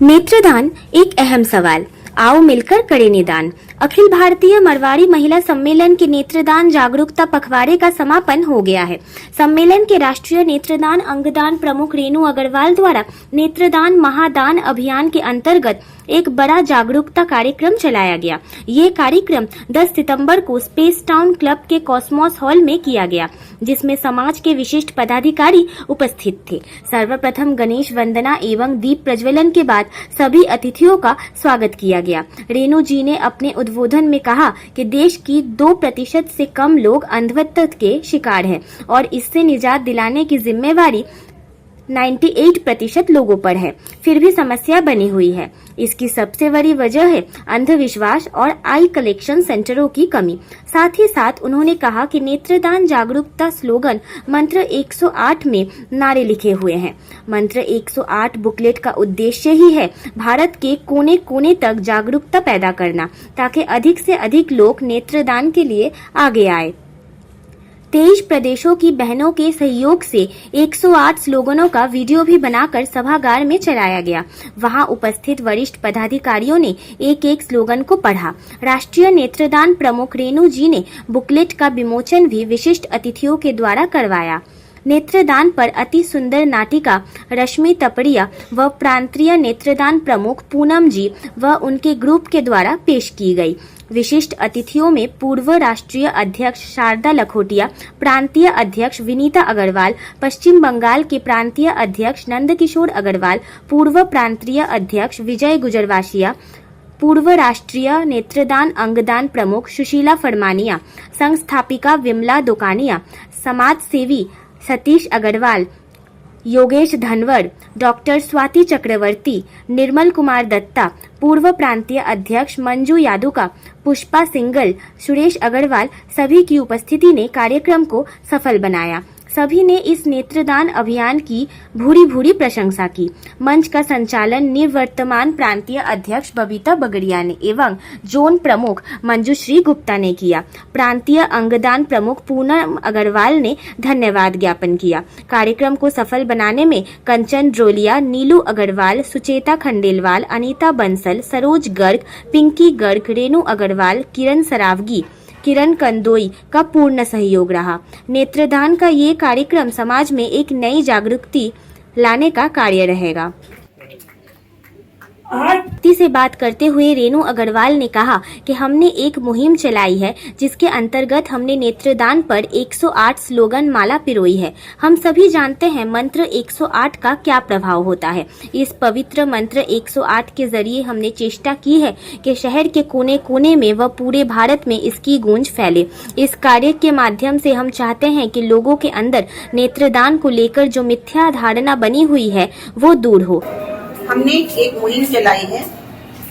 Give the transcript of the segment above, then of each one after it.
नेत्रदान एक अहम सवाल, आओ मिलकर करें निदान। अखिल भारतीय मरवाड़ी महिला सम्मेलन के नेत्रदान जागरूकता पखवाड़े का समापन हो गया है। सम्मेलन के राष्ट्रीय नेत्रदान अंगदान प्रमुख रेणु अग्रवाल द्वारा नेत्रदान महादान अभियान के अंतर्गत एक बड़ा जागरूकता कार्यक्रम चलाया गया। ये कार्यक्रम 10 सितंबर को स्पेस टाउन क्लब के कॉस्मोस हॉल में किया गया, जिसमें समाज के विशिष्ट पदाधिकारी उपस्थित थे। सर्वप्रथम गणेश वंदना एवं दीप प्रज्वलन के बाद सभी अतिथियों का स्वागत किया गया। रेणु जी ने अपने उद्बोधन में कहा कि देश की 2% से कम लोग अंधत्व के शिकार हैं और इससे निजात दिलाने की जिम्मेवारी 98% लोगों पर है, फिर भी समस्या बनी हुई है। इसकी सबसे बड़ी वजह है अंधविश्वास और आई कलेक्शन सेंटरों की कमी। साथ ही साथ उन्होंने कहा कि नेत्रदान जागरूकता स्लोगन मंत्र 108 में नारे लिखे हुए हैं। मंत्र 108 बुकलेट का उद्देश्य ही है भारत के कोने कोने तक जागरूकता पैदा करना, ताकि अधिक से अधिक लोग नेत्रदान के लिए आगे आए। 23 प्रदेशों की बहनों के सहयोग से 108 स्लोगनों का वीडियो भी बनाकर सभागार में चलाया गया। वहां उपस्थित वरिष्ठ पदाधिकारियों ने एक एक स्लोगन को पढ़ा। राष्ट्रीय नेत्रदान प्रमुख रेणु जी ने बुकलेट का विमोचन भी विशिष्ट अतिथियों के द्वारा करवाया। नेत्रदान पर अति सुंदर नाटिका रश्मि तपड़िया व प्रांतीय नेत्रदान प्रमुख पूनम जी व उनके ग्रुप के द्वारा पेश की गई। विशिष्ट अतिथियों में पूर्व राष्ट्रीय अध्यक्ष शारदा लखोटिया, प्रांतीय अध्यक्ष विनीता अग्रवाल, पश्चिम बंगाल के प्रांतीय अध्यक्ष नंदकिशोर अग्रवाल, पूर्व प्रांतीय अध्यक्ष विजय गुजरवाशिया, पूर्व राष्ट्रीय नेत्रदान अंगदान प्रमुख सुशीला फरमानिया, संस्थापिका विमला दोकानिया, समाज सेवी सतीश अग्रवाल, योगेश धनवर, डॉक्टर स्वाति चक्रवर्ती, निर्मल कुमार दत्ता, पूर्व प्रांतीय अध्यक्ष मंजू यादुका, पुष्पा सिंगल, सुरेश अग्रवाल, सभी की उपस्थिति ने कार्यक्रम को सफल बनाया। सभी ने इस नेत्रदान अभियान की भूरी भूरी प्रशंसा की। मंच का संचालन निवर्तमान प्रांतीय अध्यक्ष बबीता बगड़िया ने एवं जोन प्रमुख मंजूश्री गुप्ता ने किया। प्रांतीय अंगदान प्रमुख पूनम अग्रवाल ने धन्यवाद ज्ञापन किया। कार्यक्रम को सफल बनाने में कंचन ड्रोलिया, नीलू अग्रवाल, सुचेता खंडेलवाल, अनीता बंसल, सरोज गर्ग, पिंकी गर्ग, रेणु अग्रवाल, किरण सरावगी, किरण कंदोई का पूर्ण सहयोग रहा। नेत्रदान का ये कार्यक्रम समाज में एक नई जागरूकता लाने का कार्य रहेगा। से बात करते हुए रेणु अग्रवाल ने कहा कि हमने एक मुहिम चलाई है, जिसके अंतर्गत हमने नेत्रदान पर 108 स्लोगन माला पिरोई है। हम सभी जानते हैं मंत्र 108 का क्या प्रभाव होता है। इस पवित्र मंत्र 108 के जरिए हमने चेष्टा की है कि शहर के कोने कोने में व पूरे भारत में इसकी गूंज फैले। इस कार्य के माध्यम से हम चाहते हैं कि लोगों के अंदर नेत्रदान को लेकर जो मिथ्या धारणा बनी हुई है वो दूर हो। हमने एक मुहिम चलाई है,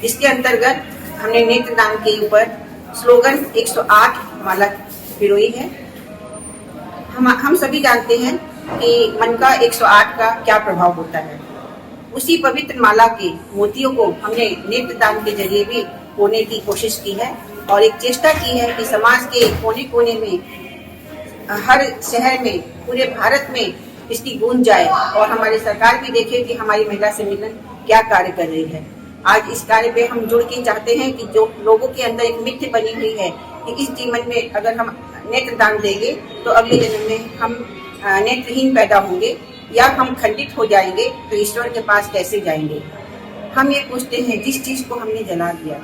जिसके अंतर्गत हमने नेत्रदान के ऊपर स्लोगन 108 माला पिरोई है। हम सभी जानते हैं कि मन का 108 का क्या प्रभाव होता है। उसी पवित्र माला के मोतियों को हमने नेत्रदान के जरिए भी होने की कोशिश की है और एक चेष्टा की है कि समाज के कोने कोने में, हर शहर में, पूरे भारत में इसकी गूंज जाए और हमारी सरकार भी देखे कि हमारी महिला सम्मेलन क्या कार्य कर रही है। आज इस कार्य पे हम जुड़ के चाहते हैं कि जो लोगों के अंदर एक मिथ्या बनी हुई है कि इस जीवन में अगर हम नेत्रदान देंगे तो अगले जन्म में हम नेत्रहीन पैदा होंगे या हम खंडित हो जाएंगे, तो ईश्वर के पास कैसे जाएंगे। हम ये पूछते हैं, जिस चीज को हमने जला दिया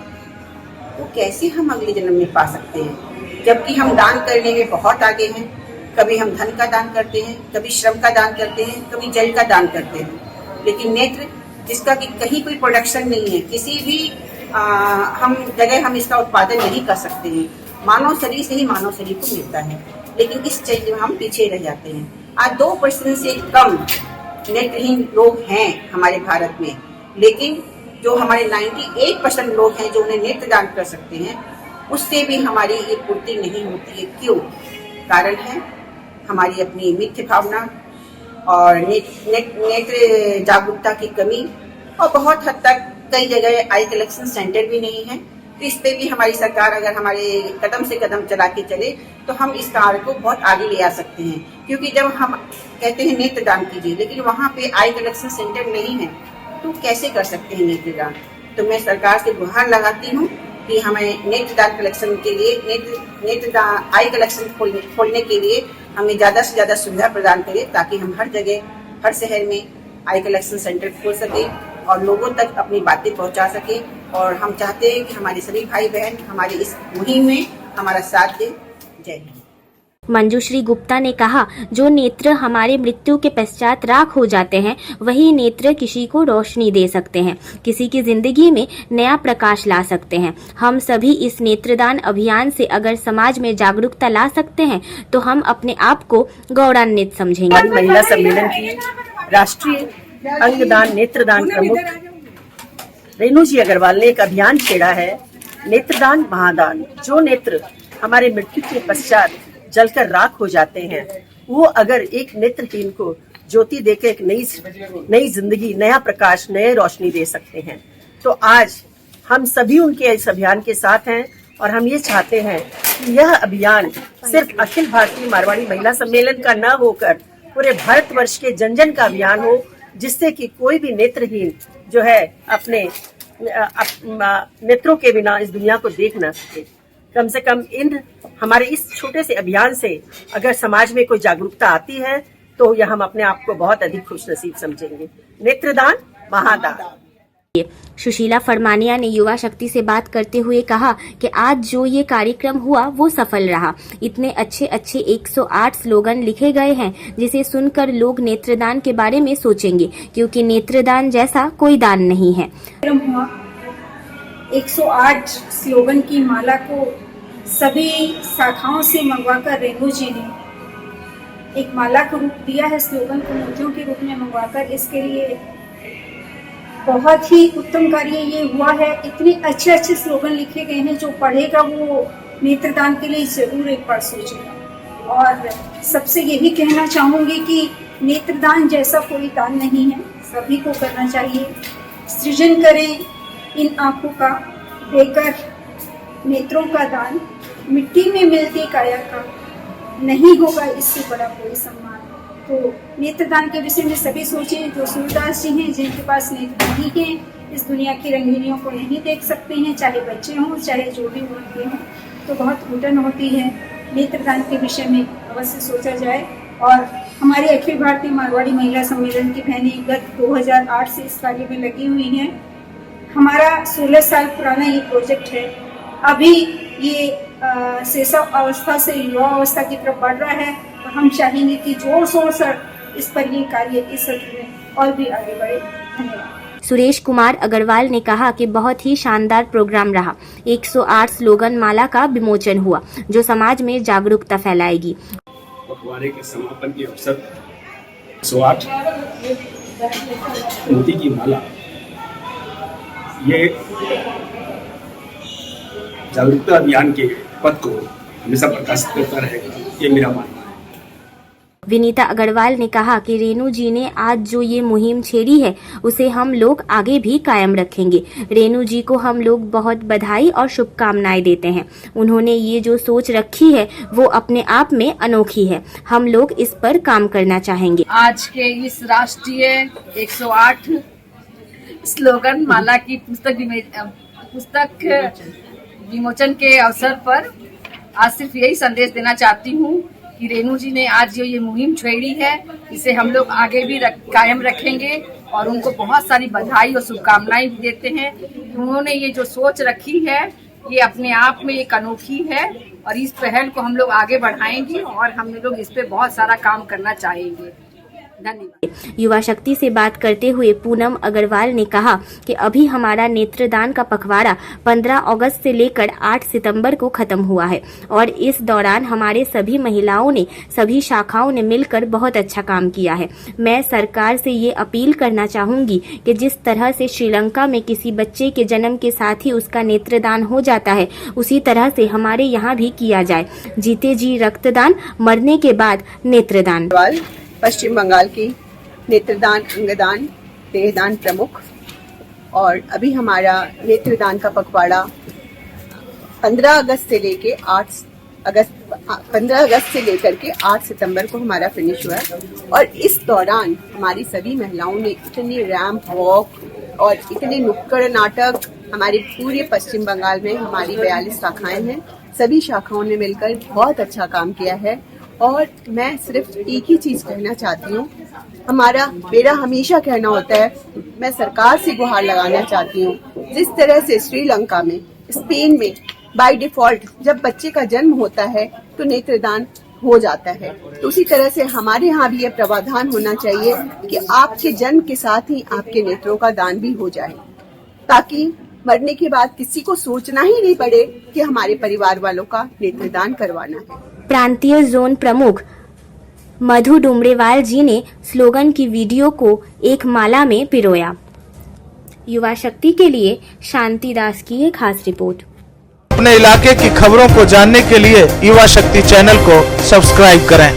तो कैसे हम अगले जन्म में पा सकते हैं, जबकि हम दान करने में बहुत आगे हैं। कभी हम धन का दान करते हैं, कभी श्रम का दान करते हैं, कभी जल का दान करते हैं, लेकिन नेत्र जिसका कि कहीं कोई प्रोडक्शन नहीं है, किसी भी हम जगह हम इसका उत्पादन नहीं कर सकते हैं। मानव शरीर से ही मानव शरीर को मिलता है, लेकिन इस चीज में हम पीछे रह जाते हैं। आज 2% से कम नेत्रहीन लोग हैं हमारे भारत में, लेकिन जो हमारे 98% लोग हैं जो उन्हें नेत्रदान कर सकते हैं, उससे भी हमारी ये पूर्ति नहीं होती है। क्यों? कारण है हमारी अपनी मिथ्या भावना और नेत्र जागरूकता की कमी, और बहुत हद तक कई जगह आई कलेक्शन सेंटर भी नहीं है। तो इस पे भी हमारी सरकार अगर हमारे कदम से कदम चला के चले तो हम इस कार्य को बहुत आगे ले आ सकते हैं। क्योंकि जब हम कहते हैं नेत्रदान कीजिए, लेकिन वहाँ पे आई कलेक्शन सेंटर नहीं है, तो कैसे कर सकते हैं नेत्रदान। तो मैं सरकार से गुहार लगाती हूँ कि हमें नेत्रदान कलेक्शन के लिए नेत्रदान आई कलेक्शन खोलने के लिए हमें ज़्यादा से ज़्यादा सुविधा प्रदान करें, ताकि हम हर जगह हर शहर में आई कलेक्शन सेंटर खोल सके और लोगों तक अपनी बातें पहुंचा सके। और हम चाहते हैं कि हमारे सभी भाई बहन हमारी इस मुहिम में हमारा साथ दें। जय हिंद। मंजूश्री गुप्ता ने कहा, जो नेत्र हमारे मृत्यु के पश्चात राख हो जाते हैं, वही नेत्र किसी को रोशनी दे सकते हैं, किसी की जिंदगी में नया प्रकाश ला सकते हैं। हम सभी इस नेत्रदान अभियान से अगर समाज में जागरूकता ला सकते हैं तो हम अपने आप को गौरवान्वित समझेंगे। महिला सम्मेलन की राष्ट्रीय अंगदान नेत्रदान प्रमुख रेणु जी अग्रवाल ने एक अभियान छेड़ा है, नेत्रदान महादान। जो नेत्र हमारे मृत्यु के पश्चात जलकर राख हो जाते हैं, वो अगर एक नेत्रहीन को ज्योति देकर एक नई जिंदगी, नया प्रकाश, नए रोशनी दे सकते हैं। तो आज हम सभी उनके इस अभियान के साथ हैं और हम ये चाहते हैं कि यह अभियान सिर्फ अखिल भारतीय मारवाड़ी महिला सम्मेलन का न होकर पूरे भारतवर्ष के जन जन का अभियान हो, जिससे कि कोई भी नेत्रहीन जो है अपने नेत्रों के बिना इस दुनिया को देख ना सके। कम से कम इन हमारे इस छोटे से अभियान से अगर समाज में कोई जागरूकता आती है तो यह हम अपने आप को बहुत अधिक खुशनसीब समझेंगे। नेत्रदान महादान। सुशीला फरमानिया ने युवा शक्ति से बात करते हुए कहा कि आज जो ये कार्यक्रम हुआ वो सफल रहा। इतने अच्छे 108 स्लोगन लिखे गए हैं जिसे सुनकर लोग नेत्रदान के बारे में सोचेंगे, क्योंकि नेत्रदान जैसा कोई दान नहीं है। 108 स्लोगन की माला को सभी शाखाओं से मंगवाकर रेणु जी ने एक माला को रूप दिया है, स्लोगन को मोतियों के रूप में मंगवाकर। इसके लिए बहुत ही उत्तम कार्य ये हुआ है। इतने अच्छे स्लोगन लिखे गए हैं, जो पढ़ेगा वो नेत्रदान के लिए जरूर एक बार सोचेगा। और सबसे यही कहना चाहूँगी कि नेत्रदान जैसा कोई दान नहीं है, सभी को करना चाहिए। सृजन करें इन आँखों का, देकर नेत्रों का दान, मिट्टी में मिलती काया का नहीं होगा इससे बड़ा कोई सम्मान। तो नेत्रदान के विषय में सभी सोचें। जो सूरदास जी हैं, जिनके पास नेत्र नहीं है, इस दुनिया की रंगीनियों को नहीं देख सकते हैं, चाहे बच्चे हों चाहे जो भी होते हों, तो बहुत घुटन होती है। नेत्रदान के विषय में अवश्य सोचा जाए। और हमारी अखिल भारतीय मारवाड़ी महिला सम्मेलन की बहनें गत 2008 से इस कार्य में लगी हुई हैं। हमारा 16 साल पुराना ये प्रोजेक्ट है। अभी ये शैशव अवस्था से युवा अवस्था की तरफ बढ़ रहा है और हम चाहेंगे कि जोर शोर से इस पर ये कार्य इस सत्र में और भी आगे बढ़े। धन्यवाद। सुरेश कुमार अग्रवाल ने कहा कि बहुत ही शानदार प्रोग्राम रहा। 108 स्लोगन माला का विमोचन हुआ, जो समाज में जागरूकता फैलाएगी। पखवाड़े के समापन के अवसर 108 मोती की माला, ये जागरूकता अभियान के पथ को हमेशा प्रकाशित करता रहेगा, ये मेरा मानना है। विनीता अग्रवाल ने कहा कि रेणु जी ने आज जो ये मुहिम छेड़ी है उसे हम लोग आगे भी कायम रखेंगे। रेणु जी को हम लोग बहुत बधाई और शुभकामनाएं देते हैं। उन्होंने ये जो सोच रखी है वो अपने आप में अनोखी है। हम लोग इस पर काम करना चाहेंगे। आज के इस राष्ट्रीय 108 स्लोगन माला की पुस्तक विमोचन के अवसर पर आज सिर्फ यही संदेश देना चाहती हूँ कि रेणु जी ने आज जो ये मुहिम छेड़ी है, इसे हम लोग आगे भी कायम रखेंगे और उनको बहुत सारी बधाई और शुभकामनाएं भी देते हैं। उन्होंने ये जो सोच रखी है ये अपने आप में एक अनोखी है और इस पहल को हम लोग आगे बढ़ाएंगे और हम लोग इस पे बहुत सारा काम करना चाहेंगे। धन्यवाद। युवा शक्ति से बात करते हुए पूनम अग्रवाल ने कहा कि अभी हमारा नेत्रदान का पखवाड़ा 15 अगस्त से लेकर 8 सितंबर को खत्म हुआ है और इस दौरान हमारे सभी महिलाओं ने, सभी शाखाओं ने मिलकर बहुत अच्छा काम किया है। मैं सरकार से ये अपील करना चाहूंगी कि जिस तरह से श्रीलंका में किसी बच्चे के जन्म के साथ ही उसका नेत्रदान हो जाता है, उसी तरह से हमारे यहाँ भी किया जाए। जीते जी रक्तदान, मरने के बाद नेत्रदान। पश्चिम बंगाल की नेत्रदान अंगदान देहदान प्रमुख, और अभी हमारा नेत्रदान का पखवाड़ा 15 अगस्त से लेकर के 8 सितंबर को हमारा फिनिश हुआ और इस दौरान हमारी सभी महिलाओं ने इतनी रैंप वॉक, और इतने नुक्कड़ नाटक हमारे पूरे पश्चिम बंगाल में हमारी 42 शाखाएं हैं। सभी शाखाओं ने मिलकर बहुत अच्छा काम किया है और मैं सिर्फ एक ही चीज कहना चाहती हूँ, मेरा हमेशा कहना होता है, मैं सरकार से गुहार लगाना चाहती हूँ, जिस तरह से श्रीलंका में, स्पेन में बाय डिफॉल्ट जब बच्चे का जन्म होता है तो नेत्रदान हो जाता है, तो उसी तरह से हमारे यहाँ भी यह प्रावधान होना चाहिए कि आपके जन्म के साथ ही आपके नेत्रों का दान भी हो जाए, ताकि मरने के बाद किसी को सोचना ही नहीं पड़े कि हमारे परिवार वालों का नेत्रदान करवाना है। प्रांतीय जोन प्रमुख मधु डुमरेवाल जी ने स्लोगन की वीडियो को एक माला में पिरोया। युवा शक्ति के लिए शांति दास की एक खास रिपोर्ट। अपने इलाके की खबरों को जानने के लिए युवा शक्ति चैनल को सब्सक्राइब करें।